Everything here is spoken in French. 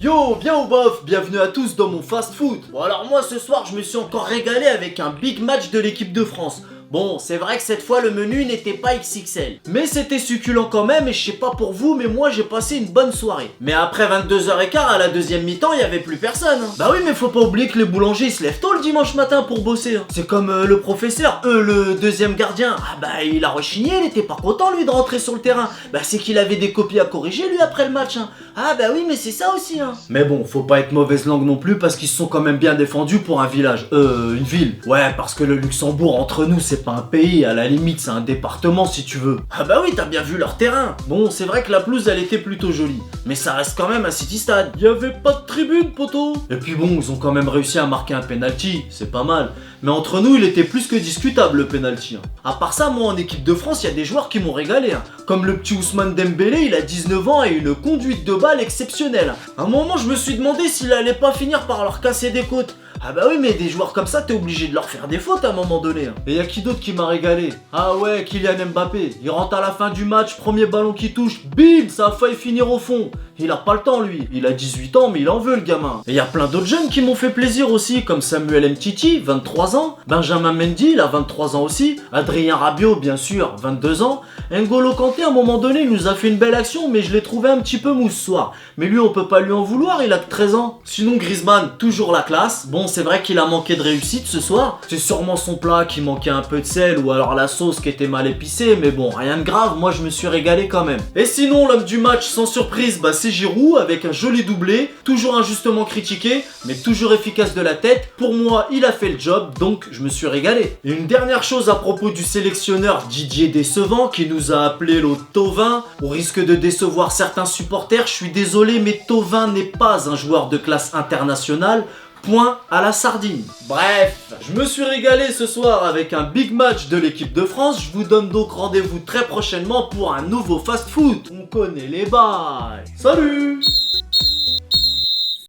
Yo, bien ou bof, bienvenue à tous dans mon fast food. Bon alors moi ce soir je me suis encore régalé avec un big match de l'équipe de France. Bon, c'est vrai que cette fois le menu n'était pas XXL, mais c'était succulent quand même et je sais pas pour vous mais moi j'ai passé une bonne soirée. Mais après 22h15 à la deuxième mi-temps il y avait plus personne hein. Bah oui mais faut pas oublier que les boulangers ils se lèvent tôt le dimanche matin pour bosser hein. C'est comme le professeur, le deuxième gardien. Ah bah il a rechigné, il était pas content lui de rentrer sur le terrain. Bah c'est qu'il avait des copies à corriger lui après le match hein. Ah bah oui mais c'est ça aussi hein. Mais bon faut pas être mauvaise langue non plus parce qu'ils se sont quand même bien défendus pour un village, une ville. Ouais parce que le Luxembourg entre nous c'est pas un pays, à la limite c'est un département si tu veux. Ah bah oui t'as bien vu leur terrain. Bon c'est vrai que la pelouse elle était plutôt jolie, mais ça reste quand même un city stade. Y avait pas de tribune poteau. Et puis bon ils ont quand même réussi à marquer un penalty, c'est pas mal. Mais entre nous il était plus que discutable le penalty hein. À part ça moi en équipe de France il y a des joueurs qui m'ont régalé hein. Comme le petit Ousmane Dembélé, il a 19 ans et une conduite de balle exceptionnelle. À un moment je me suis demandé s'il allait pas finir par leur casser des côtes. Ah bah oui mais des joueurs comme ça t'es obligé de leur faire des fautes à un moment donné hein. Et y'a qui d'autre qui m'a régalé? Ah ouais, Kylian Mbappé. Il rentre à la fin du match, premier ballon qui touche, bim, ça a failli finir au fond. Il a pas le temps lui, il a 18 ans mais il en veut le gamin. Et y a plein d'autres jeunes qui m'ont fait plaisir aussi, comme Samuel Mtiti, 23 ans, Benjamin Mendy, il a 23 ans aussi, Adrien Rabiot bien sûr, 22 ans, N'Golo Kanté à un moment donné il nous a fait une belle action mais je l'ai trouvé un petit peu mou ce soir. Mais lui on peut pas lui en vouloir, il a que 13 ans. Sinon Griezmann, toujours la classe. Bon c'est vrai qu'il a manqué de réussite ce soir, c'est sûrement son plat qui manquait un peu de sel ou alors la sauce qui était mal épicée, mais bon rien de grave, moi je me suis régalé quand même. Et sinon l'homme du match sans surprise, bah c'est Giroud avec un joli doublé, toujours injustement critiqué, mais toujours efficace de la tête. Pour moi il a fait le job, donc je me suis régalé. Et une dernière chose à propos du sélectionneur Didier Décevant qui nous a appelé le Thauvin, au risque de décevoir certains supporters, je suis désolé mais Thauvin n'est pas un joueur de classe internationale. Point à la sardine. Bref, je me suis régalé ce soir avec un big match de l'équipe de France. Je vous donne donc rendez-vous très prochainement pour un nouveau fast food. On connaît les bails. Salut!